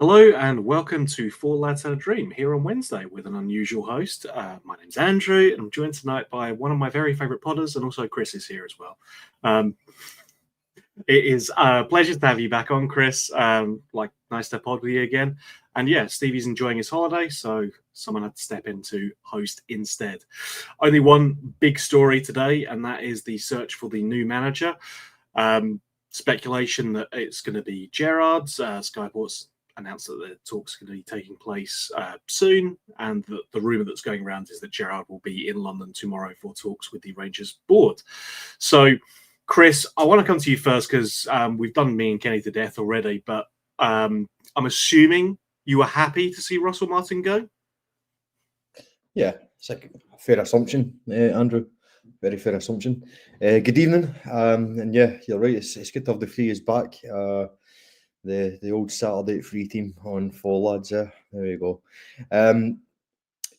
Hello and welcome to Four Lads Had a Dream here on Wednesday with an unusual host. My name's Andrew and I'm joined tonight by one of my very favourite podders, and also Chris is here as well. It is a pleasure to have you back on, Chris. Nice to pod with you again. And yeah, Stevie's enjoying his holiday, so someone had to step in to host instead. Only one big story today, and that is the search for the new manager. Speculation that it's going to be Gerrard. Sky Sports announced that the talks are going to be taking place soon, and the rumour that's going around is that Gerrard will be in London tomorrow for talks with the Rangers board. So, Chris, I want to come to you first because we've done me and Kenny to death already, but I'm assuming you were happy to see Russell Martin go? Yeah, it's a fair assumption, Andrew. Very fair assumption. Good evening. And yeah, you're right. It's good to have the Frees back. The old Saturday free team on Four Lads. There we go.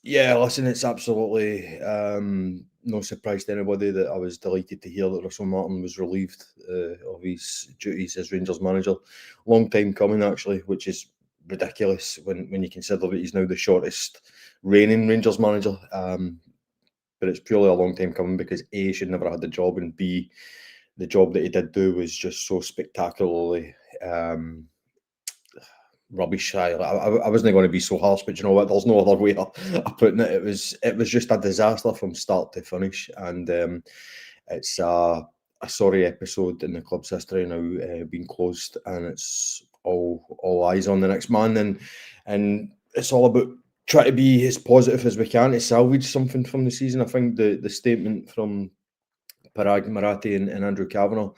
Yeah, listen, it's absolutely no surprise to anybody that I was delighted to hear that Russell Martin was relieved of his duties as Rangers manager. Long time coming, actually, which is ridiculous when you consider that he's now the shortest reigning Rangers manager. But it's purely a long time coming because A, he should never have had the job, and B, the job that he did do was just so spectacularly rubbish. I wasn't going to be so harsh, but you know what? There's no other way of putting it. It was just a disaster from start to finish, and it's a sorry episode in the club's history now being closed, and it's all eyes on the next man, and it's all about trying to be as positive as we can to salvage something from the season. I think the statement from Parag Marathi and Andrew Kavanagh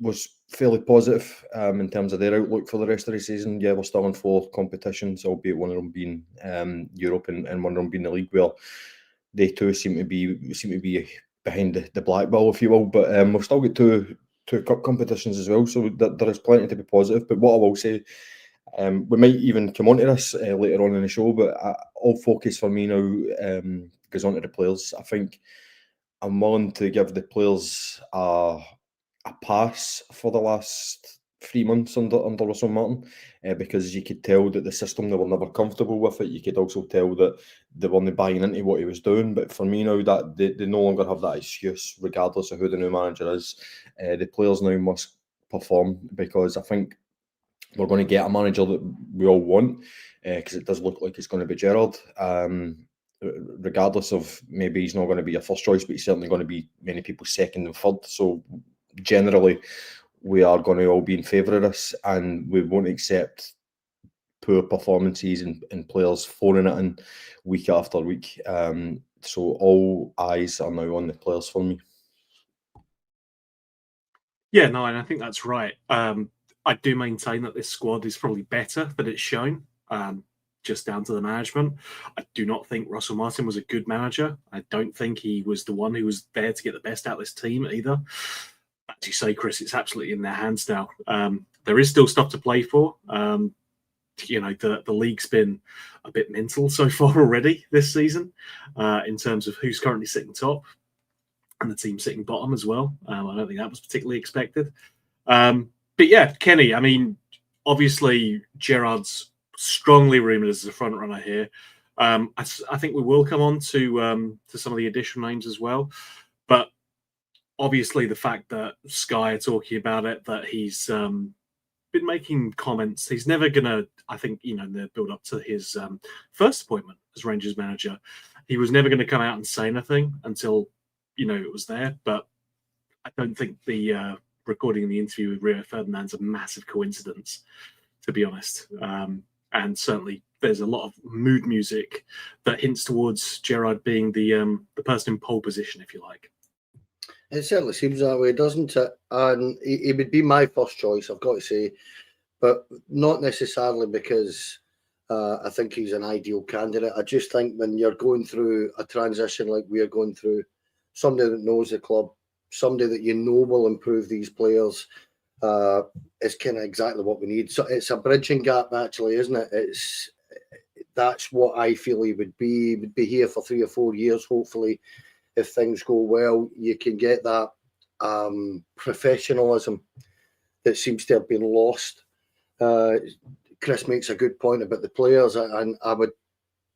was fairly positive in terms of their outlook for the rest of the season. Yeah, we're still in 4 competitions, albeit one of them being Europe and one of them being the league. Well, they too seem to be behind the black ball, if you will. But we've still got two cup competitions as well, so there is plenty to be positive. But what I will say, we might even come on to this later on in the show, but all focus for me now goes on to the players. I think I'm willing to give the players a pass for the last 3 months under Russell Martin because you could tell that the system, they were never comfortable with it. You could also tell that they weren't buying into what he was doing. But for me now, that they no longer have that excuse, regardless of who the new manager is. The players now must perform, because I think we're going to get a manager that we all want, because it does look like it's going to be Gerrard. Regardless of, maybe he's not going to be a first choice, but he's certainly going to be many people's second and third. So generally, we are going to all be in favour of this, and we won't accept poor performances and players phoning it in week after week. So all eyes are now on the players for me. Yeah, no, and I think that's right. I do maintain that this squad is probably better than it's shown, just down to the management. I do not think Russell Martin was a good manager. I don't think he was the one who was there to get the best out of this team either. As you say, Chris, it's absolutely in their hands now. There is still stuff to play for. The league's been a bit mental so far already this season in terms of who's currently sitting top and the team sitting bottom as well. I don't think that was particularly expected. But yeah, Kenny, I mean, obviously Gerrard's strongly rumoured as a front runner here. I think we will come on to some of the additional names as well. But obviously the fact that Sky are talking about it, that he's been making comments, he's never going to, I think, in the build up to his first appointment as Rangers manager, he was never going to come out and say anything until, it was there. But I don't think the recording the interview with Rio Ferdinand's a massive coincidence, to be honest. And certainly there's a lot of mood music that hints towards Gerrard being the person in pole position, if you like. It certainly seems that way, doesn't it? And he would be my first choice, I've got to say, but not necessarily because I think he's an ideal candidate. I just think when you're going through a transition like we are going through, somebody that knows the club, somebody that will improve these players, is kind of exactly what we need. So it's a bridging gap, actually, isn't it? That's what I feel he would be. He would be here for 3 or 4 years, hopefully. If things go well, you can get that professionalism that seems to have been lost Chris makes a good point about the players, and I would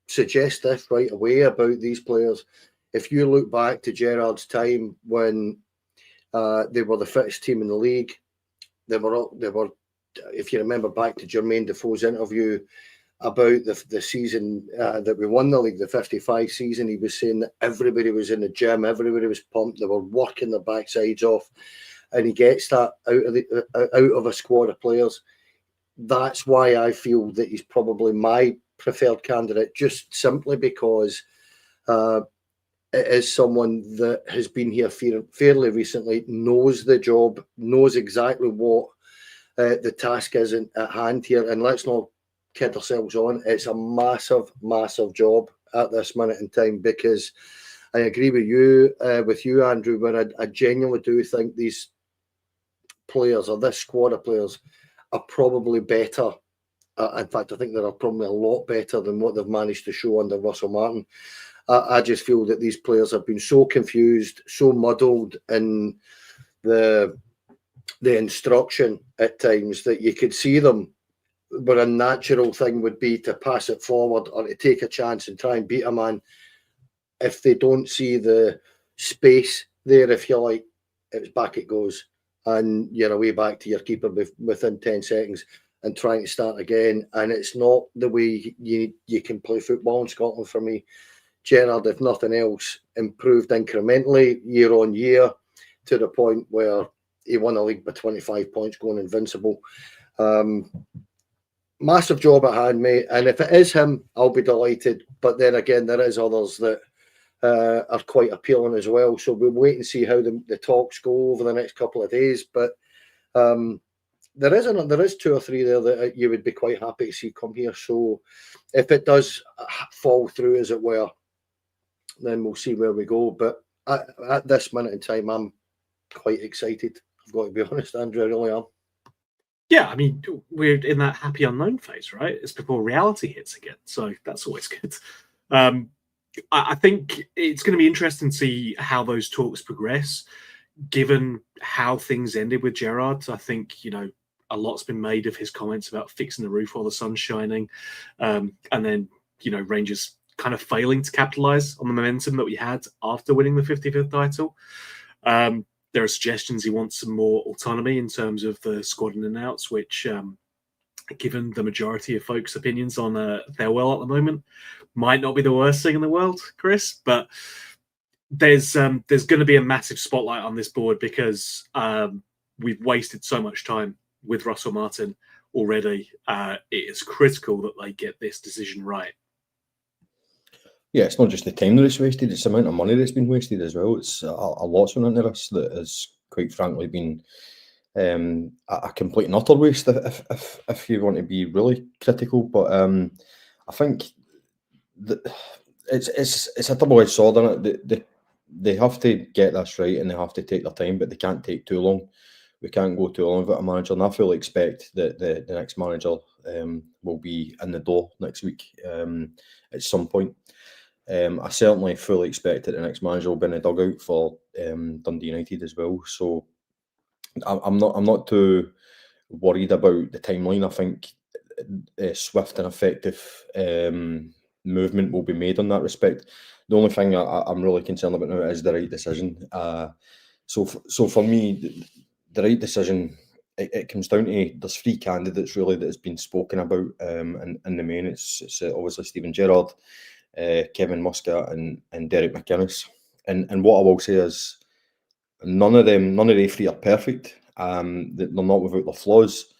suggest this right away about these players. If you look back to Gerrard's time when they were the fittest team in the league, they were. If you remember back to Jermaine Defoe's interview about the season that we won the league, the 55 season, he was saying that everybody was in the gym, everybody was pumped, they were working their backsides off, and he gets that out of a squad of players. That's why I feel that he's probably my preferred candidate, just simply because it is someone that has been here fairly recently, knows the job, knows exactly what the task is at hand here. And let's not kid ourselves on, it's a massive, massive job at this minute in time, because I agree with you, Andrew, where I genuinely do think these players, or this squad of players, are probably better. In fact, I think they're probably a lot better than what they've managed to show under Russell Martin. I just feel that these players have been so confused, so muddled in the instruction at times, that you could see them, but a natural thing would be to pass it forward or to take a chance and try and beat a man. If they don't see the space there, if you like, it's back it goes. And you're away back to your keeper within 10 seconds and trying to start again. And it's not the way you can play football in Scotland for me. Gerrard, if nothing else, improved incrementally year on year to the point where he won a league by 25 points, going invincible. Massive job at hand, mate. And if it is him, I'll be delighted. But then again, there is others that are quite appealing as well. So we'll wait and see how the talks go over the next couple of days. But there is two or three there that you would be quite happy to see come here. So if it does fall through, as it were, then we'll see where we go. But at this minute in time, I'm quite excited. I've got to be honest, Andrew, I really am. Yeah, I mean, we're in that happy unknown phase, right? It's before reality hits again. So that's always good. I think it's going to be interesting to see how those talks progress, given how things ended with Gerrard. I think, a lot's been made of his comments about fixing the roof while the sun's shining. And then, Rangers kind of failing to capitalise on the momentum that we had after winning the 55th title. There are suggestions he wants some more autonomy in terms of the squad in and outs, which, given the majority of folks' opinions on farewell at the moment, might not be the worst thing in the world, Chris. But there's going to be a massive spotlight on this board because we've wasted so much time with Russell Martin already. It is critical that they get this decision right. Yeah, it's not just the time that it's wasted, it's the amount of money that's been wasted as well. It's a lot's went into this that has, quite frankly, been a complete and utter waste if you want to be really critical. But I think that it's a double-edged sword, isn't it? They have to get this right and they have to take their time, but they can't take too long. We can't go too long without a manager, and I fully expect that the next manager will be in the door next week at some point. I certainly fully expect that the next manager will be in the dugout for Dundee United as well. So I'm not too worried about the timeline. I think swift and effective movement will be made in that respect. The only thing I'm really concerned about now is the right decision. So for me, the right decision, it comes down to, there's three candidates really that has been spoken about, and in the main it's obviously Steven Gerrard, Kevin Muscat and Derek McInnes. And what I will say is none of the three are perfect. They're not without their flaws,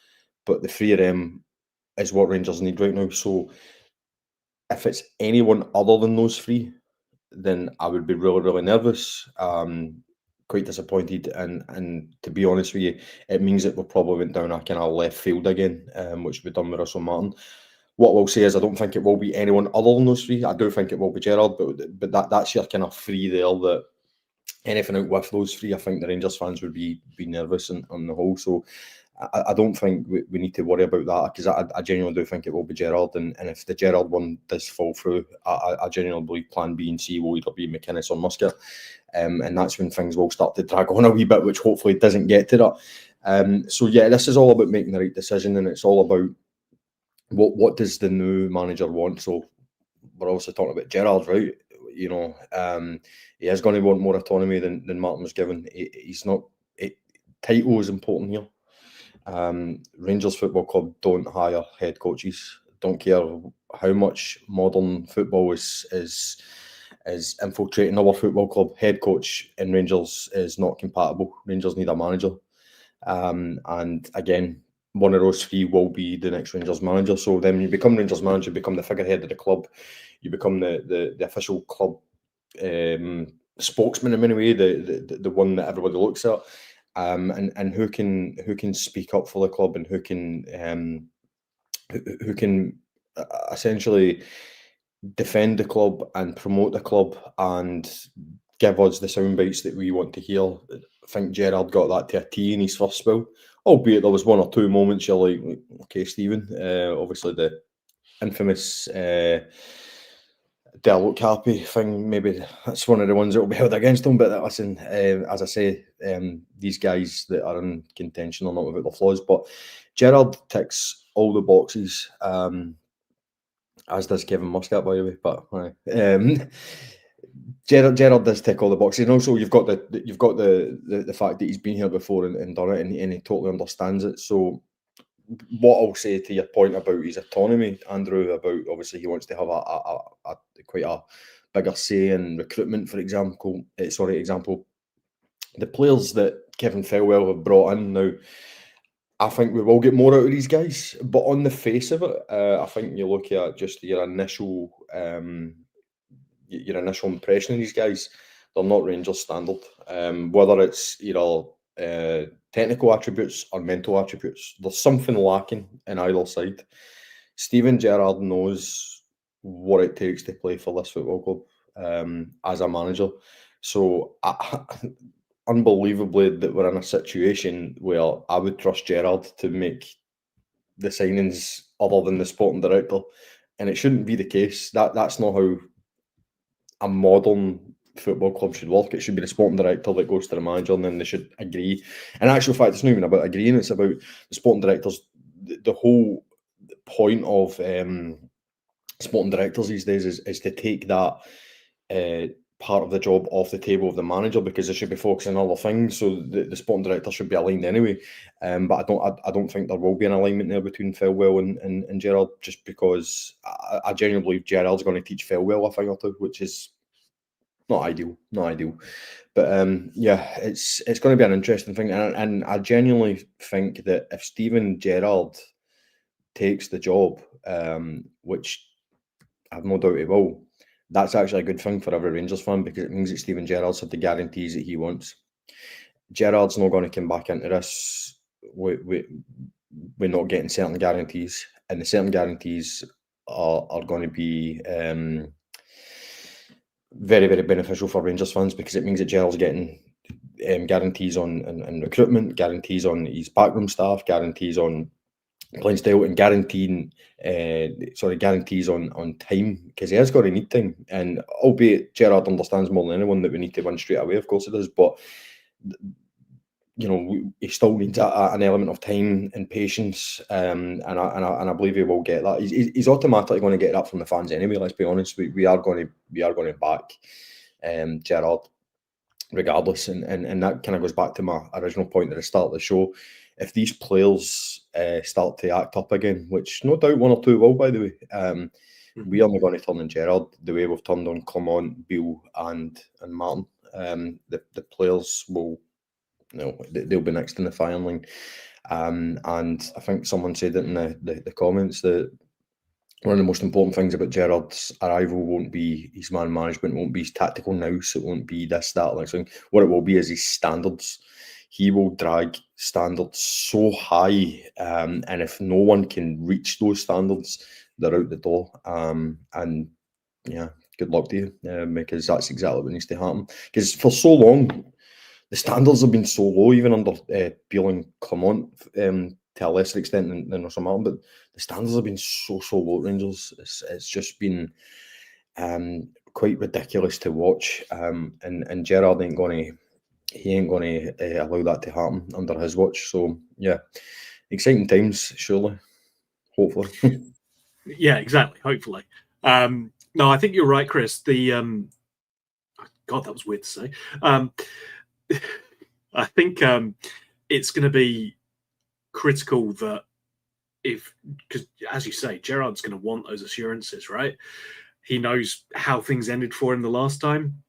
but the three of them is what Rangers need right now. So if it's anyone other than those three, then I would be really, really nervous, quite disappointed, and to be honest with you, it means that we probably went down a kind of left field again, which we've done with Russell Martin. What I will say is I don't think it will be anyone other than those three. I do think it will be Gerrard, but that's your kind of three there. That anything out with those three, I think the Rangers fans would be nervous on the whole. So I don't think we need to worry about that, because I genuinely do think it will be Gerrard, and if the Gerrard one does fall through, I genuinely believe plan B and C will either be McInnes or Muscat, and that's when things will start to drag on a wee bit, which hopefully doesn't get to that. So yeah, this is all about making the right decision, and it's all about what does the new manager want. So we're obviously talking about Gerrard, right? You know, he is going to want more autonomy than Martin was given. He's not. Title is important here. Rangers Football Club don't hire head coaches. Don't care how much modern football is infiltrating our football club. Head coach in Rangers is not compatible. Rangers need a manager. And again, one of those three will be the next Rangers manager. So then you become Rangers manager, you become the figurehead of the club, you become the official club spokesman in many ways, the one that everybody looks at. And who can speak up for the club, and who can essentially defend the club and promote the club and give us the sound bites that we want to hear. I think Gerrard got that to a T in his first spell, albeit there was one or two moments you're like, okay, Stephen, obviously the infamous do I look happy thing, maybe that's one of the ones that will be held against him. But listen, as I say, these guys that are in contention are not without their flaws. But Gerrard ticks all the boxes, as does Kevin Muscat, by the way. But Gerrard does tick all the boxes, and also you've got the fact that he's been here before and done it, and he totally understands it. So what I'll say to your point about his autonomy, Andrew, about obviously he wants to have a quite a bigger say in recruitment, for example. The players that Kevin Felwell have brought in now, I think we will get more out of these guys. But on the face of it, I think you look at just your initial impression of these guys, they're not Rangers standard. Whether it's technical attributes or mental attributes, there's something lacking in either side. Steven Gerrard knows what it takes to play for this football club as a manager. So unbelievably that we're in a situation where I would trust Gerrard to make the signings other than the sporting director, and it shouldn't be the case. That's not how a modern football club should work. It should be the sporting director that goes to the manager, and then they should agree. In actual fact, it's not even about agreeing, it's about the sporting directors. The whole point of sporting directors these days is to take that part of the job off the table of the manager, because they should be focusing on other things. So the sporting director should be aligned anyway. But I don't think there will be an alignment there between Felwell and Gerrard, just because I genuinely believe Gerrard's going to teach Felwell a thing or two, which is not ideal. But yeah, it's going to be an interesting thing, and I genuinely think that if Steven Gerrard takes the job, which I have no doubt he will, that's actually a good thing for every Rangers fan, because it means that Steven Gerrard's had the guarantees that he wants. Gerrard's not going to come back into this. We're not getting certain guarantees, and the certain guarantees are going to be very, very beneficial for Rangers fans, because it means that Gerrard's getting guarantees on recruitment, guarantees on his backroom staff, guarantees on playing style, and guarantees on time, because he has got to need time. And albeit Gerrard understands more than anyone that we need to win straight away, of course he does, but he still needs an element of time and patience, and I believe he will get that. He's automatically going to get that from the fans anyway. Let's be honest, we are going to back Gerrard regardless, and that kind of goes back to my original point at the start of the show. If these players start to act up again, which no doubt one or two will, by the way, we are not going to turn on Gerrard the way we've turned on Clement, Beale and Martin. The players will, they'll be next in the firing line. And I think someone said it in the comments that one of the most important things about Gerrard's arrival won't be his man management, won't be his tactical nous, it won't be this, that, like something. What it will be is his standards. He will drag standards so high, and if no one can reach those standards, they're out the door. And yeah, good luck to you, because that's exactly what needs to happen. Because for so long, the standards have been so low, even under Beale and Clement, to a lesser extent than Russell Martin, but the standards have been so low at Rangers. It's just been quite ridiculous to watch. And Gerrard ain't going to he ain't going to allow that to happen under his watch. So yeah, exciting times, surely, hopefully. Yeah, exactly. Hopefully. No, I think you're right, Chris. God, that was weird to say. I think it's going to be critical that because as you say, Gerrard's going to want those assurances, right? He knows how things ended for him the last time.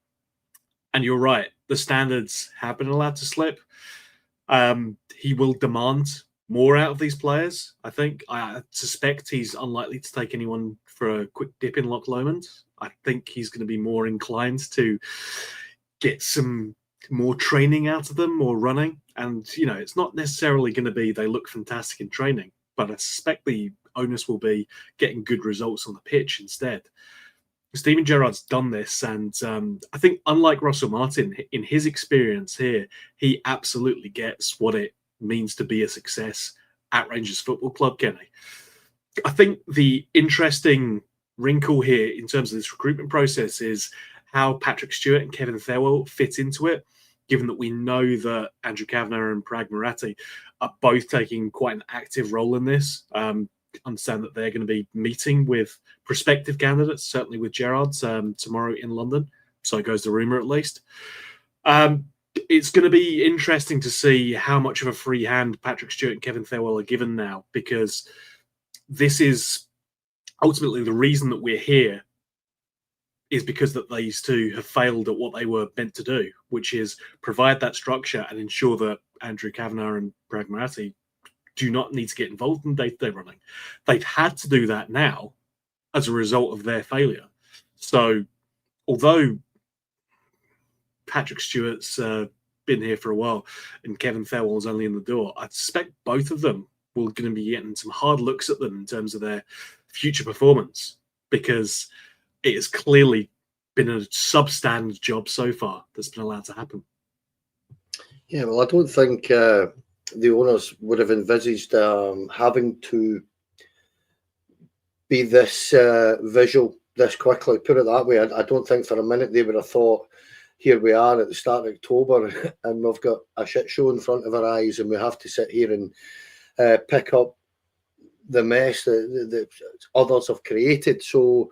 And you're right, the standards have been allowed to slip. He will demand more out of these players, I think. I suspect he's unlikely to take anyone for a quick dip in Loch Lomond. I think he's going to be more inclined to get some more training out of them, more running. And, it's not necessarily going to be they look fantastic in training, but I suspect the onus will be getting good results on the pitch instead. Steven Gerrard's done this, and I think unlike Russell Martin, in his experience here, he absolutely gets what it means to be a success at Rangers Football Club, Kenny. I think the interesting wrinkle here in terms of this recruitment process is how Patrick Stewart and Kevin Thelwell fit into it, given that we know that Andrew Kavanagh and Prag Moratti are both taking quite an active role in this. Understand that they're going to be meeting with prospective candidates, certainly with Gerrard tomorrow in London. So goes the rumour, at least. It's going to be interesting to see how much of a free hand Patrick Stewart and Kevin Thelwell are given now, because this is ultimately the reason that we're here is because that these two have failed at what they were meant to do, which is provide that structure and ensure that Andrew Kavanagh and Prag Moratti do not need to get involved in day-to-day running. They've had to do that now as a result of their failure. So although Patrick Stewart's been here for a while and Kevin Thelwell's only in the door, I suspect both of them will going to be getting some hard looks at them in terms of their future performance, because it has clearly been a substandard job so far that's been allowed to happen. Yeah, well, I don't think the owners would have envisaged having to be this visual this quickly. Put it that way. I don't think for a minute they would have thought, here we are at the start of October and we've got a shit show in front of our eyes and we have to sit here and pick up the mess that others have created. So,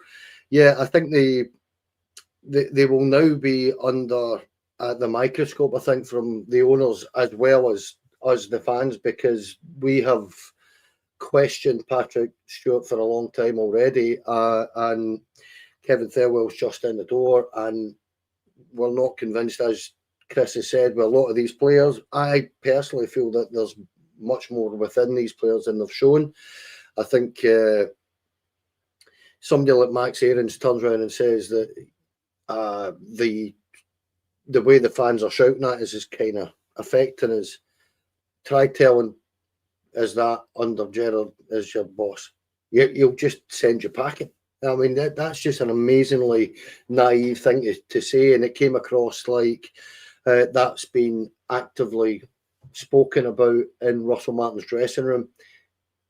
yeah, I think they will now be under the microscope, I think, from the owners as well as us, the fans, because we have questioned Patrick Stewart for a long time already, and Kevin Thelwell's just in the door, and we're not convinced, as Chris has said, with a lot of these players. I personally feel that there's much more within these players than they've shown. I think somebody like Max Aarons turns around and says that the way the fans are shouting at us is kind of affecting us. Try telling us that under Gerrard as your boss. You'll just send you packing. I mean, that's just an amazingly naive thing to say, and it came across like that's been actively spoken about in Russell Martin's dressing room.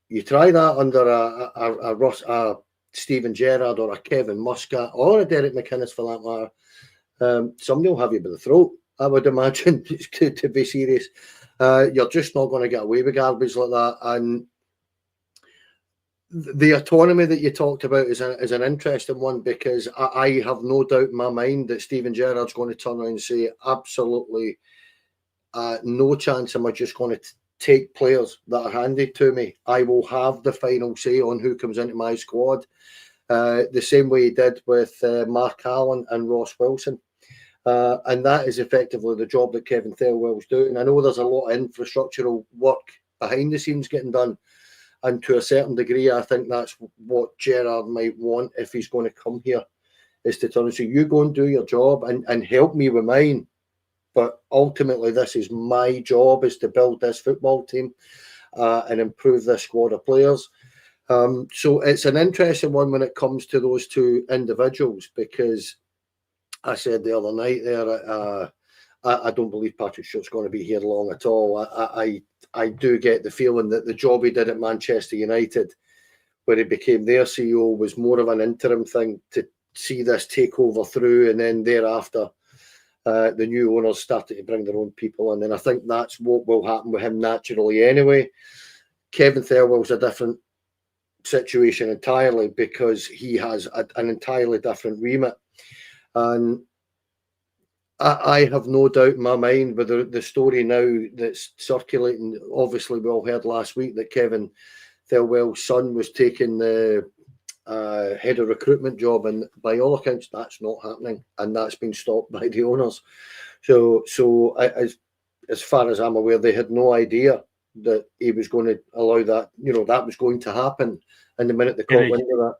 You try that under a Steven Gerrard or a Kevin Muscat or a Derek McInnes for that matter, somebody will have you by the throat, I would imagine, to be serious. You're just not going to get away with garbage like that. And the autonomy that you talked about is an interesting one, because I have no doubt in my mind that Steven Gerrard's going to turn around and say, absolutely no chance am I just going to take players that are handed to me. I will have the final say on who comes into my squad. The same way he did with Mark Allen and Ross Wilson. And that is effectively the job that Kevin Thelwell's doing. I know there's a lot of infrastructural work behind the scenes getting done. And to a certain degree, I think that's what Gerrard might want if he's going to come here, is to turn and say, you go and do your job and help me with mine. But ultimately, this is my job, is to build this football team and improve this squad of players. So it's an interesting one when it comes to those two individuals, because I said the other night there, I don't believe Patrick Stewart's going to be here long at all. I do get the feeling that the job he did at Manchester United, where he became their CEO, was more of an interim thing to see this takeover through, and then thereafter the new owners started to bring their own people in, and I think that's what will happen with him naturally anyway. Kevin Thirlwell's a different situation entirely because he has an entirely different remit, and I have no doubt in my mind with the story now that's circulating. Obviously, we all heard last week that Kevin Thirlwell's son was taking the head of recruitment job, and by all accounts, that's not happening, and that's been stopped by the owners. So as far as I'm aware, they had no idea that he was going to allow that. That was going to happen. And the minute they caught wind of that,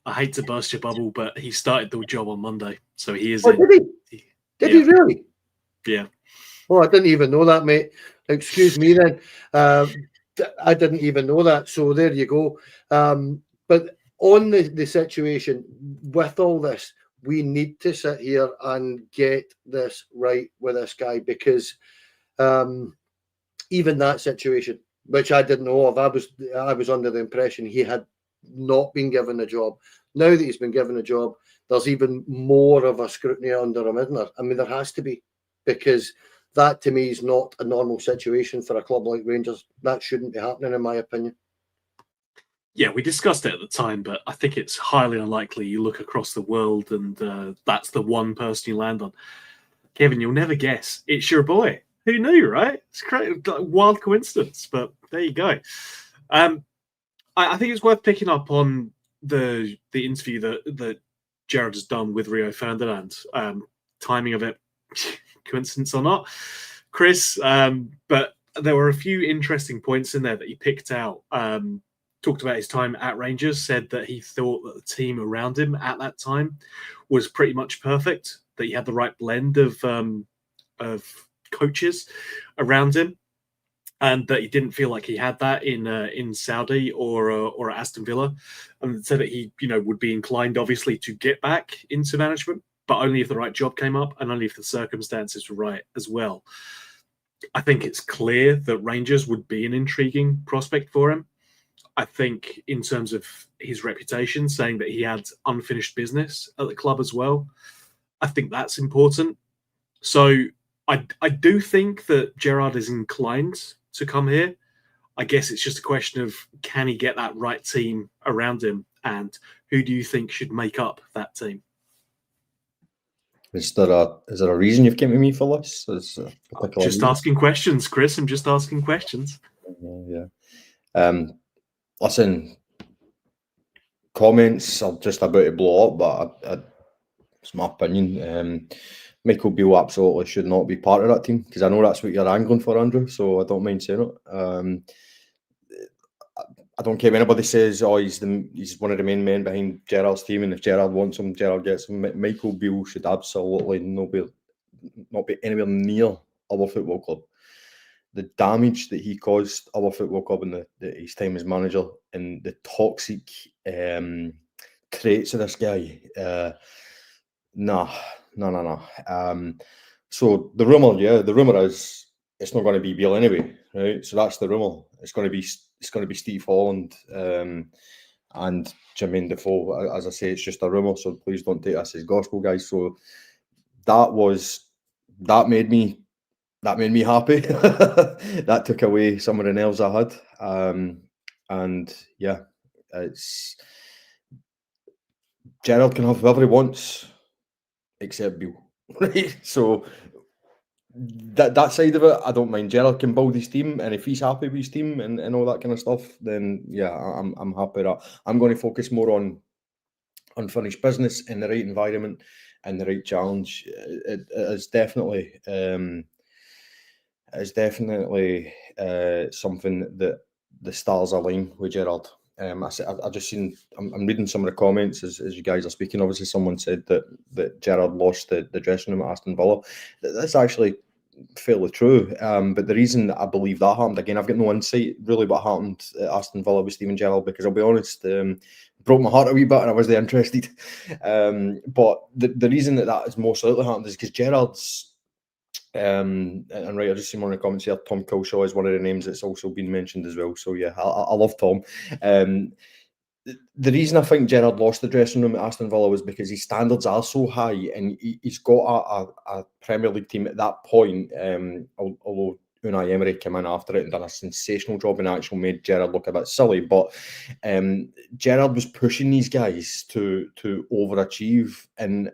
I hate to burst your bubble, but he started the job on Monday, so he is. Oh, did he? Did he really? Yeah. Oh, I didn't even know that, mate. Excuse me then. I didn't even know that. So there you go. But on the situation with all this, we need to sit here and get this right with this guy, because even that situation, which I didn't know of, I was under the impression he had not been given a job. Now that he's been given a job, there's even more of a scrutiny under him, isn't there? I mean, there has to be, because that to me is not a normal situation for a club like Rangers. That shouldn't be happening, in my opinion. Yeah, we discussed it at the time, but I think it's highly unlikely you look across the world and that's the one person you land on. Kevin, you'll never guess. It's your boy. Who knew, right? It's a wild coincidence, but there you go. I think it's worth picking up on the interview that Gerrard has done with Rio Ferdinand. Timing of it, coincidence or not, Chris. But there were a few interesting points in there that he picked out. Talked about his time at Rangers, said that he thought that the team around him at that time was pretty much perfect, that he had the right blend of coaches around him, and that he didn't feel like he had that in Saudi or at Aston Villa, and said that he would be inclined obviously to get back into management, but only if the right job came up and only if the circumstances were right as well. I think it's clear that Rangers would be an intriguing prospect for him. I think in terms of his reputation, saying that he had unfinished business at the club as well, I think that's important. So I do think that Gerrard is inclined to come here. I guess it's just a question of, can he get that right team around him, and who do you think should make up that team? Is there a reason you've came to me for this? Just asking questions, Chris. I'm just asking questions. Yeah. Listen, comments are just about to blow up, but it's my opinion. Michael Beale absolutely should not be part of that team, because I know that's what you're angling for, Andrew, so I don't mind saying it. I don't care if anybody says, he's one of the main men behind Gerrard's team, and if Gerrard wants him, Gerrard gets him. Michael Beale should absolutely not be anywhere near our football club. The damage that he caused our football club in his time as manager, and the toxic traits of this guy, no. So the rumour is it's not going to be Beale anyway, right? So that's the rumour. It's going to be Steve Holland and Jermaine Defoe. As I say, it's just a rumour, so please don't take us as gospel, guys. So that made me happy. That took away some of the nerves I had. And yeah, it's Gerrard can have whoever he wants except Beale. Right? So that side of it, I don't mind. Gerrard can build his team, and if he's happy with his team and all that kind of stuff, then yeah, I'm happy with that. I'm going to focus more on unfinished business in the right environment and the right challenge. It is definitely something that the stars align with Gerrard. I just seen. I'm reading some of the comments as you guys are speaking. Obviously, someone said that Gerrard lost the dressing room at Aston Villa. That's actually fairly true. But the reason that I believe that happened, again, I've got no insight really what happened at Aston Villa with Steven Gerrard, because I'll be honest, broke my heart a wee bit and I wasn't interested. But the reason that is most likely happened is because Gerrard's. And right, I just seen one of the comments here. Tom Kilshaw is one of the names that's also been mentioned as well. So yeah, I love Tom. the reason I think Gerrard lost the dressing room at Aston Villa was because his standards are so high, and he's got a Premier League team at that point. Although Unai Emery came in after it and done a sensational job and actually made Gerrard look a bit silly, but Gerrard was pushing these guys to overachieve, and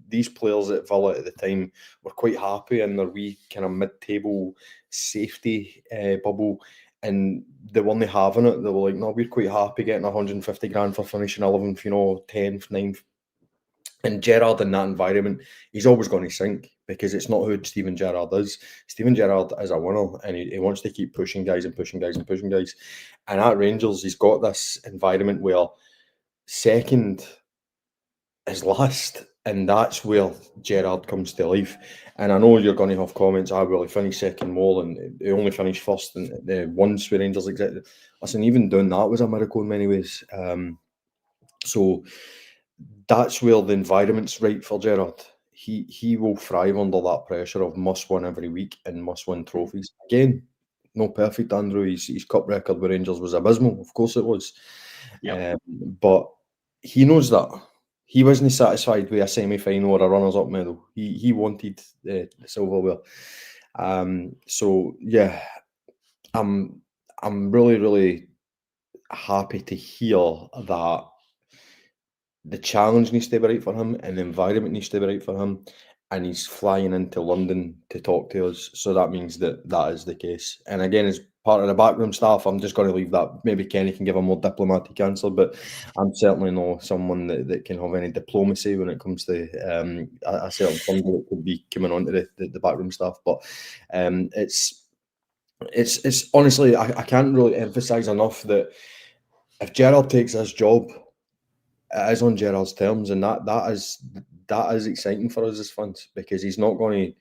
these players at Villa at the time were quite happy in their wee kind of mid-table safety bubble. And they weren't having it. They were like, no, we're quite happy getting 150 grand for finishing 11th, 10th, 9th. And Gerrard in that environment, he's always going to sink because it's not who Steven Gerrard is. Steven Gerrard is a winner, and he wants to keep pushing guys and pushing guys and pushing guys. And at Rangers, he's got this environment where second is last, and that's where Gerrard comes to life. And I know you're going to have comments, will he finish second more, and he only finished first and once with Rangers executive. Listen, even doing that was a miracle in many ways. So that's where the environment's right for Gerrard. He will thrive under that pressure of must win every week and must win trophies. Again, no perfect, Andrew. His cup record with Rangers was abysmal. Of course it was. Yep. But he knows that. He wasn't satisfied with a semi-final or a runners-up medal. He wanted the silverware. So yeah, I'm really, really happy to hear that the challenge needs to be right for him and the environment needs to be right for him, and he's flying into London to talk to us. So that means that is the case. And again, as part of the backroom staff, I'm just going to leave that. Maybe Kenny can give a more diplomatic answer, but I'm certainly not someone that can have any diplomacy when it comes to a certain fund that could be coming onto the backroom staff. But it's honestly, I can't really emphasise enough that if Gerrard takes this job, it is on Gerrard's terms, and that is exciting for us as fans, because he's not going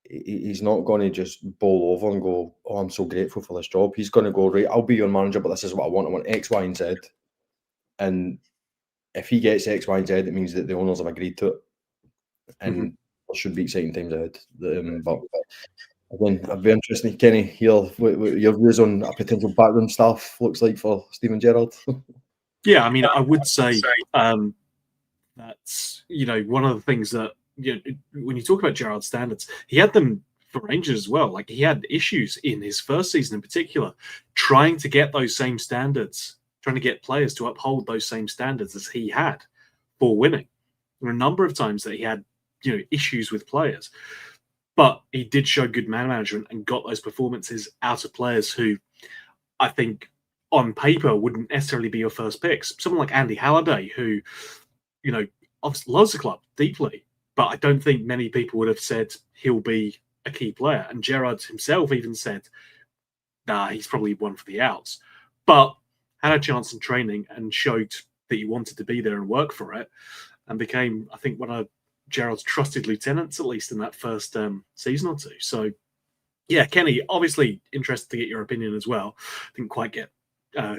to just bowl over and go, oh, I'm so grateful for this job. He's going to go, right, I'll be your manager, but this is what I want. I want X, Y, and Z. And if he gets X, Y, and Z, it means that the owners have agreed to it, and there should be exciting times ahead. But again, I'd be interested, Kenny, hear what your views on a potential backroom staff looks like for Steven Gerrard. Yeah, I mean, I would say that's, one of the things that, when you talk about Gerrard's standards, he had them for Rangers as well. Like, he had issues in his first season in particular, trying to get those same standards, trying to get players to uphold those same standards as he had for winning. There were a number of times that he had, issues with players. But he did show good man management and got those performances out of players who I think on paper wouldn't necessarily be your first picks. Someone like Andy Halliday, who, obviously loves the club deeply, but I don't think many people would have said he'll be a key player. And Gerrard himself even said, nah, he's probably one for the outs. But had a chance in training and showed that he wanted to be there and work for it, and became, I think, one of Gerrard's trusted lieutenants, at least in that first season or two. So, yeah, Kenny, obviously interested to get your opinion as well. Didn't quite get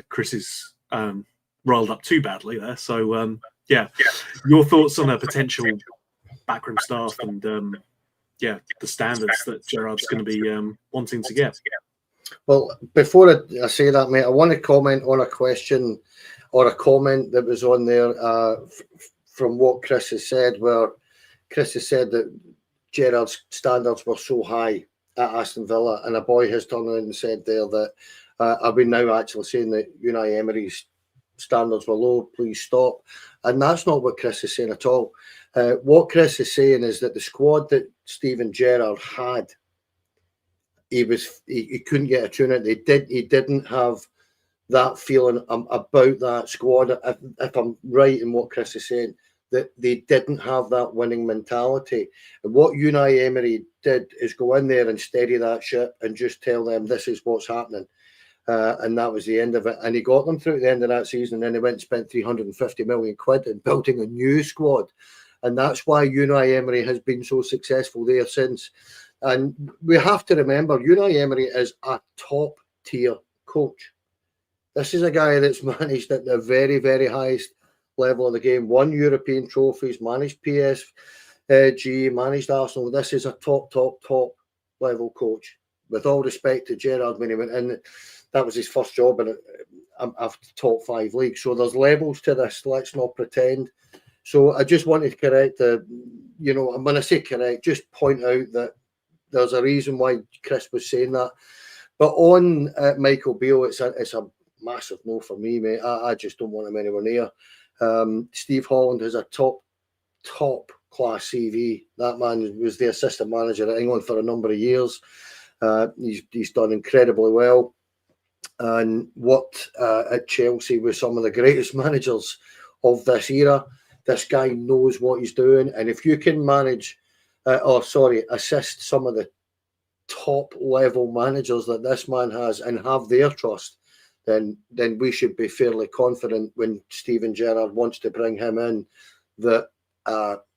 Chris's rolled up too badly there. So, your thoughts on a potential backroom staff and, the standards that Gerrard's going to be wanting to get. Well, before I say that, mate, I want to comment on a question or a comment that was on there from what Chris has said, where Chris has said that Gerrard's standards were so high at Aston Villa, and a boy has turned around and said there that are we now actually saying that Unai Emery's standards were low? Please stop. And that's not what Chris is saying at all. What Chris is saying is that the squad that Steven Gerrard had, he couldn't get a tune out. He didn't have that feeling about that squad. If I'm right in what Chris is saying, that they didn't have that winning mentality. And what Unai Emery did is go in there and steady that ship and just tell them this is what's happening. And that was the end of it. And he got them through the end of that season. And then he went and spent 350 million quid in building a new squad. And that's why Unai Emery has been so successful there since. And we have to remember, Unai Emery is a top tier coach. This is a guy that's managed at the very, very highest level of the game, won European trophies, managed PSG, managed Arsenal. This is a top level coach. With all respect to Gerrard, when he went in, that was his first job, and top 5 leagues. So there's levels to this. Let's not pretend. So I just wanted to correct and when I say correct, just point out that there's a reason why Chris was saying that. But on Michael Beale, it's a massive no for me, mate. I just don't want him anywhere near. Steve Holland has a top class CV. That man was the assistant manager at England for a number of years. He's done incredibly well, and worked at Chelsea with some of the greatest managers of this era. This guy knows what he's doing, and if you can assist some of the top level managers that this man has and have their trust, then we should be fairly confident when Steven Gerrard wants to bring him in that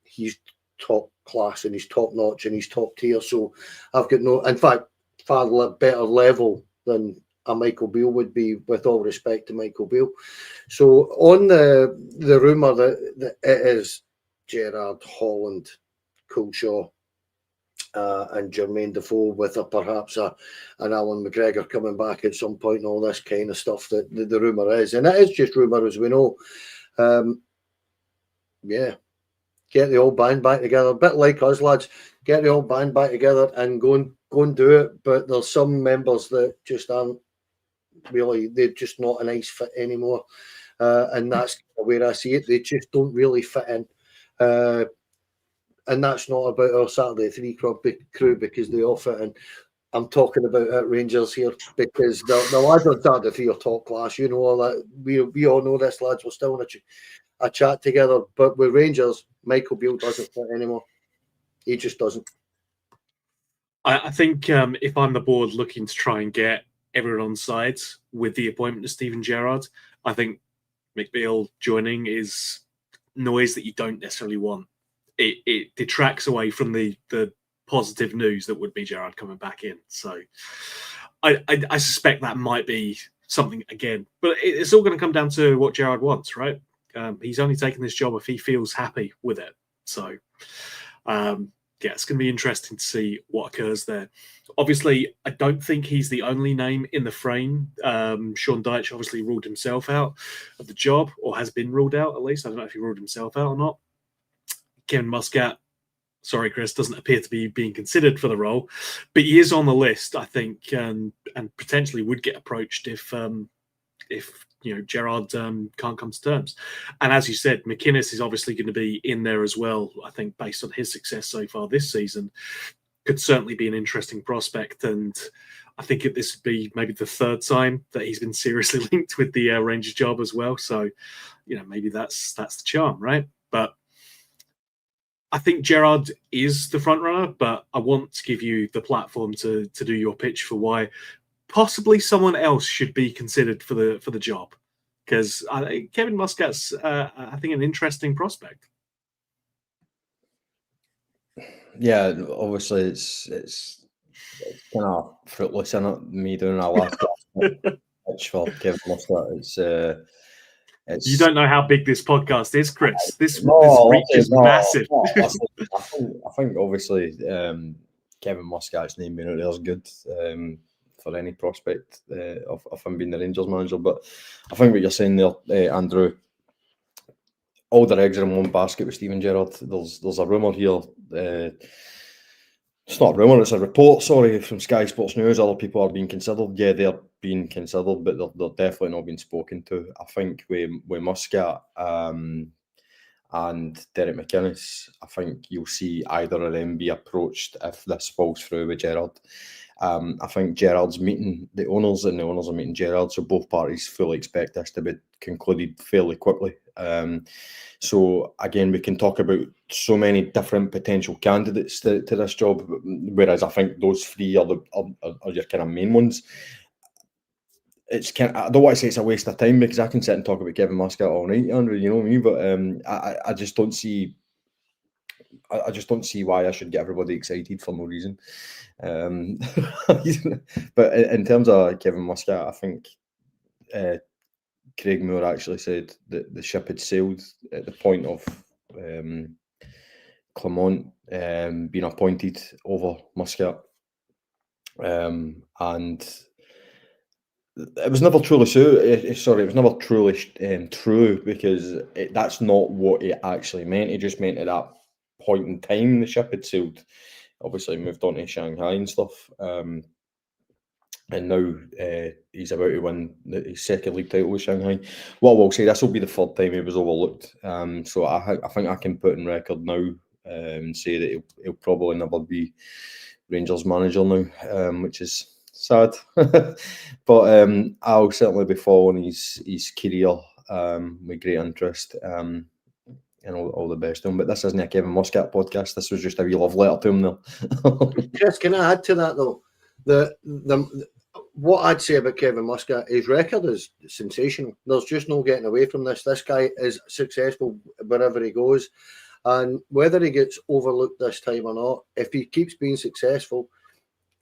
he's top class and he's top notch and he's top tier. So I've got in fact, far better level than a Michael Beale would be, with all respect to Michael Beale. So on the rumour that it is Gerrard, Holland, Coulshaw, and Jermaine Defoe, with perhaps an Alan McGregor coming back at some point, and all this kind of stuff that the rumour is. And it is just rumour, as we know. Get the old band back together, a bit like us, lads. Get the old band back together and go and do it. But there's some members that just aren't really, they're just not a nice fit anymore. And that's where I see it. They just don't really fit in. And that's not about our Saturday 3 crew, because they all fit in. I'm talking about at Rangers here, because the lads on Saturday 3 are top class. You know all that. We all know this, lads. We're still in a chat together. But with Rangers, Michael Beale doesn't fit anymore. He just doesn't. I think if I'm the board looking to try and get everyone on sides with the appointment of Steven Gerrard, I think McBeal joining is noise that you don't necessarily want. It detracts away from the positive news that would be Gerrard coming back in. So I suspect that might be something again. But it's all going to come down to what Gerrard wants, right? He's only taking this job if he feels happy with it. So, it's going to be interesting to see what occurs there. Obviously, I don't think he's the only name in the frame. Sean Dyche obviously ruled himself out of the job, or has been ruled out at least. I don't know if he ruled himself out or not. Kevin Muscat, sorry, Chris, doesn't appear to be being considered for the role, but he is on the list, I think, and potentially would get approached if Gerrard can't come to terms. And as you said, McInnes is obviously going to be in there as well. I think based on his success so far this season, could certainly be an interesting prospect. And I think this would be maybe the third time that he's been seriously linked with the Rangers job as well. So, maybe that's the charm, right? But I think Gerrard is the front runner, but I want to give you the platform to do your pitch for why possibly someone else should be considered for the job, because Kevin Muscat's I think an interesting prospect. Yeah, obviously it's kind of fruitless, isn't it? Me doing a last pitch for Kevin Muscat. You don't know how big this podcast is, Chris. This reach is massive. I think obviously Kevin Muscat's name being out there is good for any prospect of him being the Rangers manager. But I think what you're saying there, Andrew, all their eggs are in one basket with Steven Gerrard. There's a rumour here. It's not a rumour, it's a report, from Sky Sports News. Other people are being considered. Yeah, they're being considered, but they're definitely not being spoken to. I think with Muscat and Derek McInnes, I think you'll see either of them be approached if this falls through with Gerrard. I think Gerrard's meeting the owners and the owners are meeting Gerrard, so both parties fully expect this to be concluded fairly quickly. So again, we can talk about so many different potential candidates to this job, whereas I think those three are your kind of main ones. I don't want to say it's a waste of time, because I can sit and talk about Kevin Muscat all night, Andrew. You know me, but I just don't see. I just don't see why I should get everybody excited for no reason. But in terms of Kevin Muscat, I think Craig Moore actually said that the ship had sailed at the point of Clement being appointed over Muscat, and it was never truly sorry, it was never truly true, because that's not what it actually meant. It just meant at that point in time the ship had sailed. Obviously, moved on to Shanghai and stuff. And now he's about to win his second league title with Shanghai. What I will say, this will be the third time he was overlooked. So I think I can put in record now and say that he'll probably never be Rangers manager now, which is sad. But I'll certainly be following his career with great interest. And all the best to him. But this isn't a Kevin Muscat podcast. This was just a wee love letter to him there. Chris, can I add to that though? What I'd say about Kevin Muscat, his record is sensational. There's just no getting away from this. This guy is successful wherever he goes. And whether he gets overlooked this time or not, if he keeps being successful,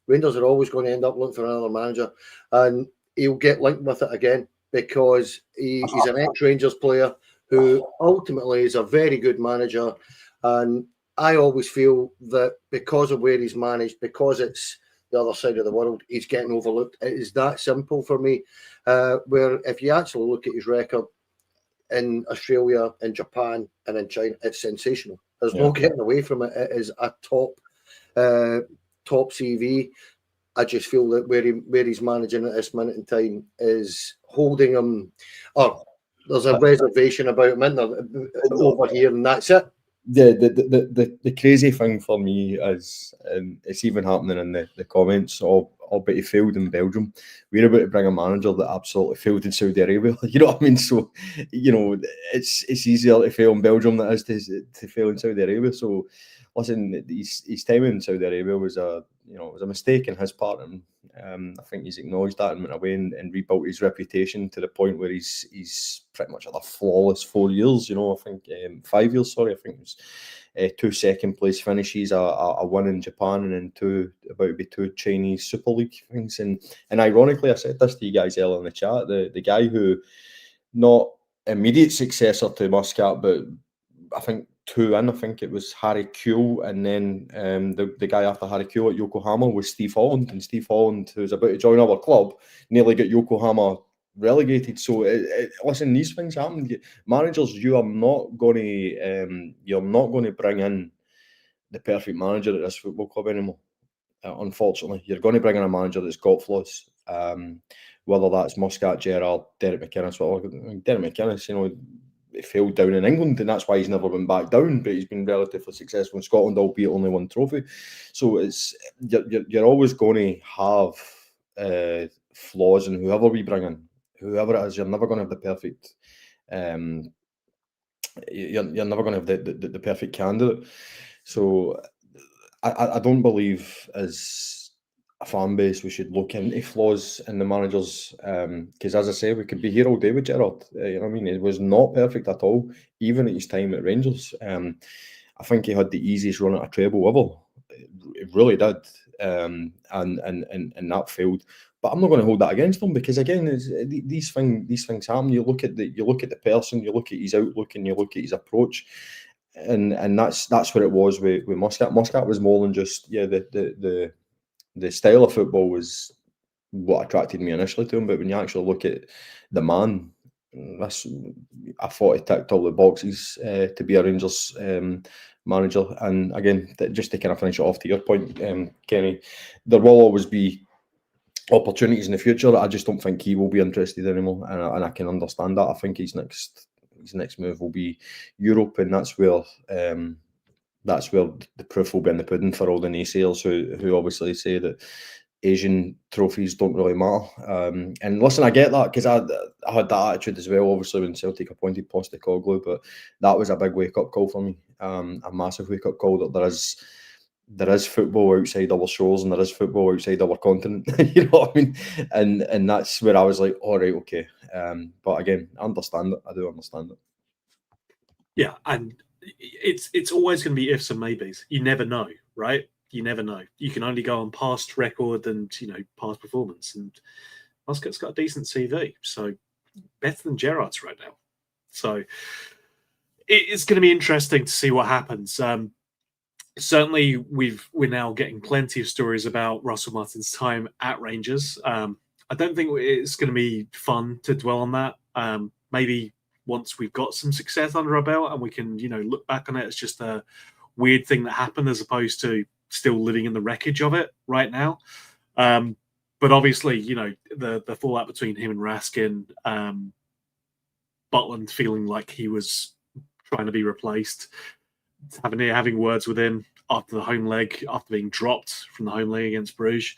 Rangers are always going to end up looking for another manager. And he'll get linked with it again, because he's an ex-Rangers player who ultimately is a very good manager. And I always feel that because of where he's managed, because it's the other side of the world, he's getting overlooked. It is that simple for me. Where if you actually look at his record in Australia, in Japan, and in China, it's sensational. There's no getting away from it. It is a top CV. I just feel that where he's managing at this minute in time is holding him up. There's a reservation about him in there, over here, and that's it. The crazy thing for me is, and it's even happening in the comments, but he failed in Belgium. We're about to bring a manager that absolutely failed in Saudi Arabia. You know what I mean? So, it's easier to fail in Belgium than it is to fail in Saudi Arabia. So, listen, his time in Saudi Arabia was a mistake on his part, and I think he's acknowledged that and went away and rebuilt his reputation to the point where he's pretty much had a flawless 4 years. I think 5 years. Sorry, I think it was 2 second place finishes, a win in Japan, and then about to be 2 Chinese Super League things. And ironically, I said this to you guys earlier in the chat. The guy who, not immediate successor to Muscat, but I think 2 in, I think it was Harry Kewell, and then the guy after Harry Kewell at Yokohama was Steve Holland. And Steve Holland, who's about to join our club, nearly got Yokohama relegated. So listen, these things happen. Managers, you're not going to bring in the perfect manager at this football club anymore. Unfortunately, you're going to bring in a manager that's got flaws. Whether that's Muscat, Gerrard, Derek McInnes. Well, Derek McInnes, he failed down in England, and that's why he's never went back down. But he's been relatively successful in Scotland, albeit only 1 trophy. So you're always going to have flaws in whoever we bring in, whoever it is. You're never going to have the perfect. You're never going to have the perfect candidate. So I don't believe, as a fan base, we should look into flaws in the managers, because, as I say, we could be here all day with Gerrard. You know what I mean? It was not perfect at all, even at his time at Rangers. I think he had the easiest run at a treble ever. It really did, and that failed. But I'm not going to hold that against him, because again, these things happen. You look at the person, you look at his outlook, and you look at his approach. And that's what it was with Muscat. Muscat was more than just the style of football was what attracted me initially to him. But when you actually look at the man, I thought he ticked all the boxes to be a Rangers manager. And again, just to kind of finish it off to your point, Kenny, there will always be opportunities in the future. I just don't think he will be interested anymore, and I can understand that. I think his next move will be Europe, and that's where the proof will be in the pudding for all the naysayers who obviously say that Asian trophies don't really matter. And listen, I get that, because I had that attitude as well, obviously, when Celtic appointed Postecoglou, but that was a big wake-up call for me, a massive wake-up call that there is football outside our shores, and there is football outside our continent. You know what I mean? And that's where I was like, all right, okay. But again, I understand it. I do understand it. Yeah, and it's always going to be ifs and maybes. You never know, right? You never know. You can only go on past record and past performance. And Muscat's got a decent CV, so better than Gerrard's right now. So it's going to be interesting to see what happens. Certainly, we're now getting plenty of stories about Russell Martin's time at Rangers. I don't think it's going to be fun to dwell on that. Maybe once we've got some success under our belt and we can, look back on it as just a weird thing that happened as opposed to still living in the wreckage of it right now. But obviously, the fallout between him and Raskin, Butland feeling like he was trying to be replaced, having words with him after the home leg, after being dropped from the home leg against Bruges.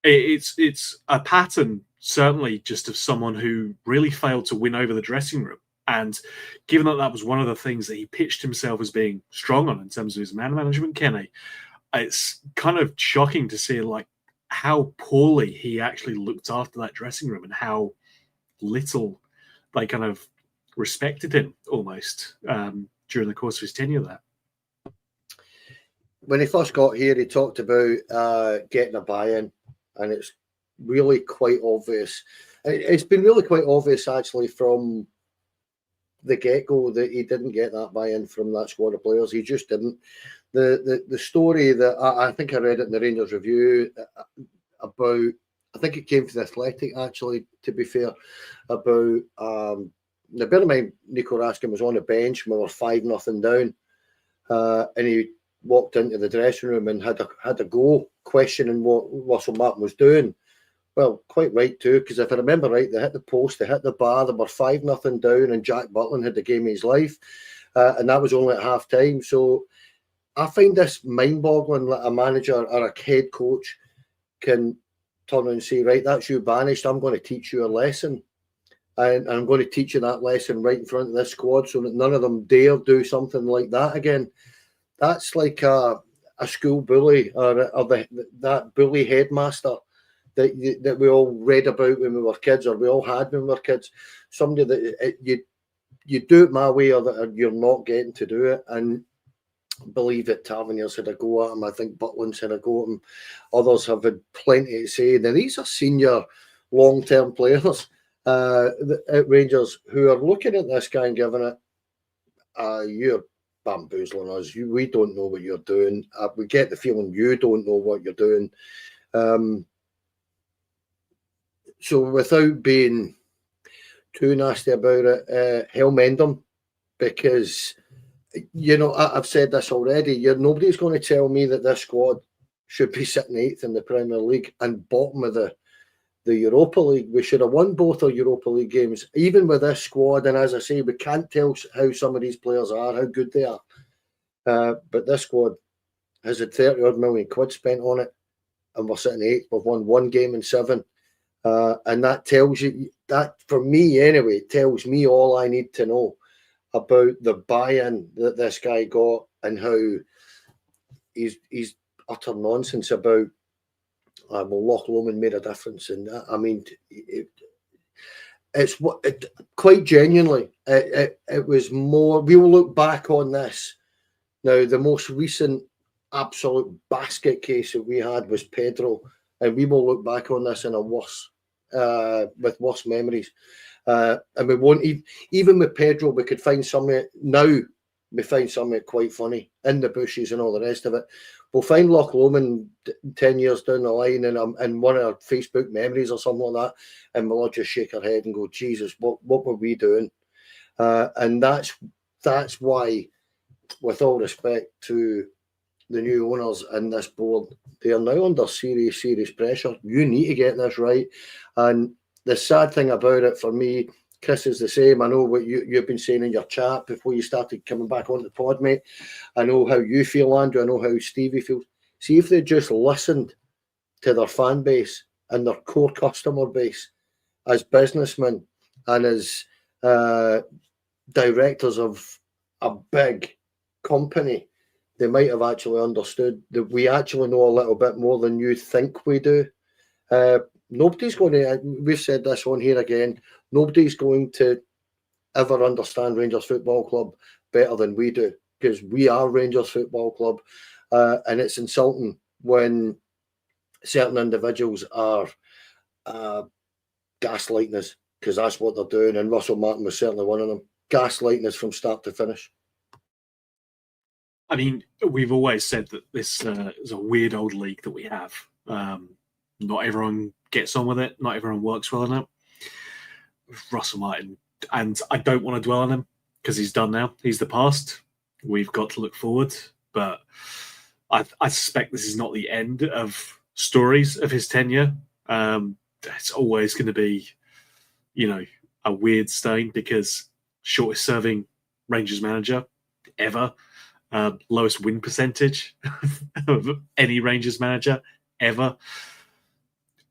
It's a pattern, certainly, just of someone who really failed to win over the dressing room. And given that was one of the things that he pitched himself as being strong on in terms of his man management, Kenny, it's kind of shocking to see how poorly he actually looked after that dressing room and how little they kind of respected him almost during the course of his tenure there. When he first got here, he talked about getting a buy-in, and it's really quite obvious. It's been really quite obvious, actually, from the get-go that he didn't get that buy-in from that squad of players. He just didn't. The story that I think I read it in the Rangers Review about, I think it came from the Athletic, actually, to be fair, about now bear in mind Nico Raskin was on the bench when we were 5-0 down, and he walked into the dressing room and had a go questioning what Russell Martin was doing. Well, quite right too, because if I remember right, they hit the post, they hit the bar, they were 5-0 down, and Jack Butland had the game of his life, and that was only at half time. So I find this mind-boggling that a manager or a head coach can turn around and say, right, that's you banished, I'm going to teach you a lesson. And I'm going to teach you that lesson right in front of this squad so that none of them dare do something like that again. That's like a school bully or that bully headmaster that we all read about when we were kids, or we all had when we were kids. Somebody that you do it my way or you're not getting to do it. And believe it, Tavernier's had a go at him. I think Butland's had a go at him. Others have had plenty to say. Now, these are senior long-term players at Rangers who are looking at this guy and giving it, you're bamboozling us. We don't know what you're doing. We get the feeling you don't know what you're doing. So without being too nasty about it, hell mend them, because I've said this already. Nobody's going to tell me that this squad should be sitting 8th in the Premier League and bottom of the Europa League. We should have won both our Europa League games, even with this squad. And as I say, we can't tell how some of these players are, how good they are. But this squad has had 30-odd million quid spent on it, and we're sitting 8th. We've won 1 game in 7. And that tells you, that for me anyway, tells me all I need to know about the buy-in that this guy got and how he's utter nonsense about Loch Lomond made a difference. And I mean, quite genuinely, it was more. We will look back on this now. The most recent absolute basket case that we had was Pedro, and we will look back on this in a worse, with worse memories. And we won't even with Pedro, we could find something now. We find something quite funny in the bushes and all the rest of it. We'll find Loch Lomond 10 years down the line in one of our Facebook memories or something like that, and we'll all just shake our head and go, Jesus, what were we doing? And that's why, with all respect to the new owners and this board, they are now under serious pressure. You need to get this right. And the sad thing about it for me, Chris, is the same. I know what you've been saying in your chat before you started coming back onto the pod, mate. I know how you feel, Andrew. I know how Stevie feels. See, if they just listened to their fan base and their core customer base as businessmen and as directors of a big company, they might have actually understood that we actually know a little bit more than you think we do. Nobody's going to, we've said this on here again, nobody's going to ever understand Rangers Football Club better than we do, because we are Rangers Football Club. And it's insulting when certain individuals are gaslighting us, because that's what they're doing. And Russell Martin was certainly one of them, gaslighting us from start to finish. I mean, we've always said that this is a weird old league that we have. Not everyone gets on with it. Not everyone works well in it. Russell Martin, and I don't want to dwell on him because he's done now. He's the past. We've got to look forward, but I suspect this is not the end of stories of his tenure. It's always going to be, a weird stain because shortest serving Rangers manager ever, lowest win percentage of any Rangers manager ever.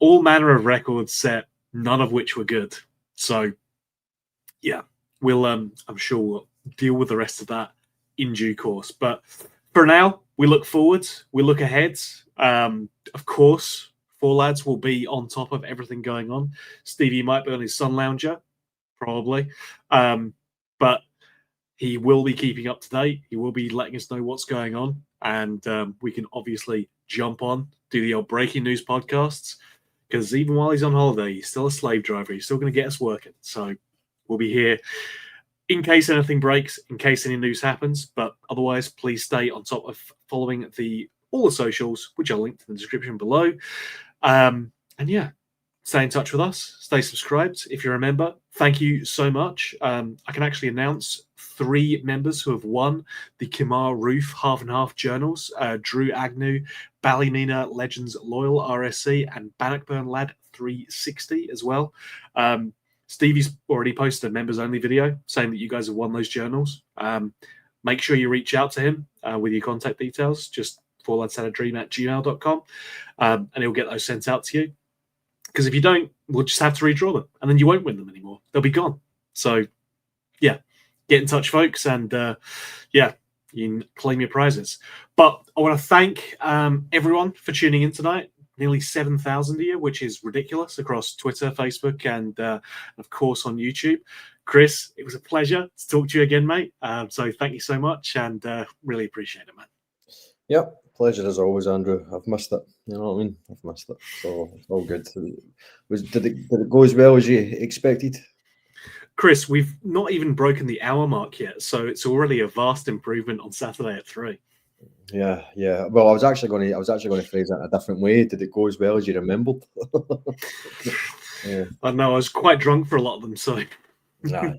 All manner of records set, none of which were good. So, yeah, we'll. I'm sure we'll deal with the rest of that in due course. But for now, we look forward. We look ahead. Of course, Four Lads will be on top of everything going on. Stevie might be on his sun lounger, probably, but he will be keeping up to date. He will be letting us know what's going on, and we can obviously jump on, do the old breaking news podcasts. Because even while he's on holiday, he's still a slave driver. He's still going to get us working. So we'll be here in case anything breaks, in case any news happens. But otherwise, please stay on top of following all the socials, which are linked in the description below. And yeah, stay in touch with us. Stay subscribed. If you're a member, thank you so much. I can actually announce 3 members who have won the Kimar Roof Half and Half journals. Drew Agnew, Ballymena Legends Loyal RSC, and Bannockburn Lad 360 as well. Stevie's already posted a members only video saying that you guys have won those journals. Make sure you reach out to him with your contact details. Just fourladshadadream@gmail.com, and he'll get those sent out to you. Because if you don't, we'll just have to redraw them, and then you won't win them anymore. They'll be gone. So, yeah, get in touch, folks, and you can claim your prizes. But I want to thank everyone for tuning in tonight. Nearly 7,000 a year, which is ridiculous, across Twitter, Facebook, and of course on YouTube. Chris, it was a pleasure to talk to you again, mate. So thank you so much, and really appreciate it, man. Yep, pleasure as always, Andrew. I've missed it. You know what I mean? I've missed it. So it's all good. Did it go as well as you expected? Chris, we've not even broken the hour mark yet, so it's already a vast improvement on Saturday at 3. Yeah. Well, I was actually going to phrase that in a different way. Did it go as well as you remembered? Yeah. I know. I was quite drunk for a lot of them, so. Nah.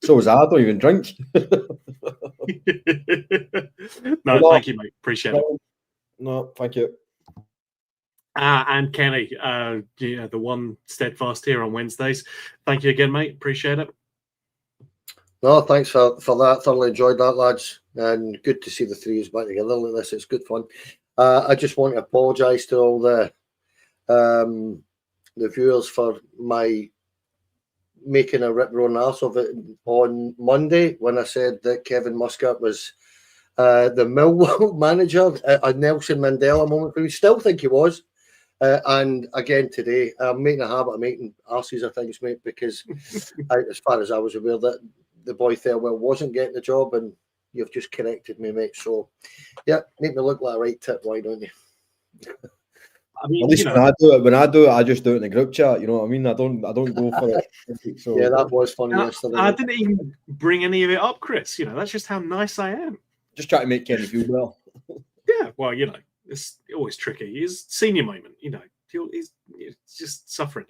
So was I. Don't even drink. No, thank you, mate. Appreciate it. No, thank you. And Kenny, the one steadfast here on Wednesdays. Thank you again, mate. Appreciate it. No, thanks for that. Thoroughly enjoyed that, lads. And good to see the three back together like this. It's good fun. I just want to apologise to all the viewers for my making a rip-roaring ass of it on Monday when I said that Kevin Muscat was the Millwall manager, a Nelson Mandela moment. But we still think he was. And again today, I'm making a habit of making asses of things, mate, because as far as I was aware, that the boy Thelwell wasn't getting the job, and you've just corrected me, mate. So, yeah, make me look like a right tit, why don't you? I mean, at least when I do it, I just do it in the group chat. You know what I mean? I don't go for it. So, yeah, that was funny yesterday. I didn't even bring any of it up, Chris. That's just how nice I am. Just try to make Kenny feel well. Yeah, well, it's always tricky. He's senior moment, he's just suffering,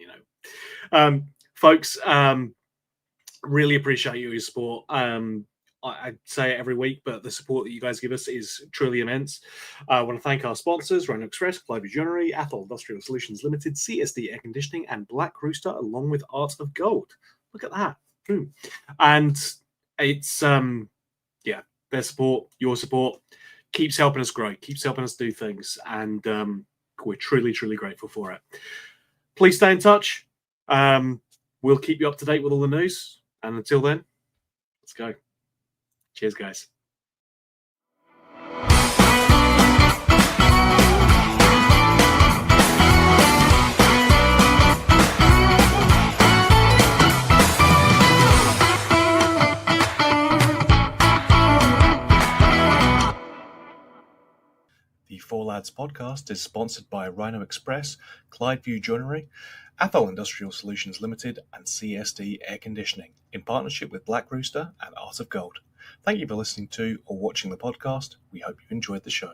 folks. Really appreciate your support. I say it every week, but the support that you guys give us is truly immense. I want to thank our sponsors, Rhino Express, Clive Joinery, Athol Industrial Solutions Limited, CSD Air Conditioning, and Black Rooster, along with Art of Gold. Look at that. And it's, their support, your support, keeps helping us grow, keeps helping us do things, and we're truly, truly grateful for it. Please stay in touch. We'll keep you up to date with all the news, and until then, let's go. Cheers, guys. The Four Lads podcast is sponsored by Rhino Express, Clydeview Joinery, Athol Industrial Solutions Limited, and CSD Air Conditioning, in partnership with Black Rooster and Art of Gold. Thank you for listening to or watching the podcast. We hope you enjoyed the show.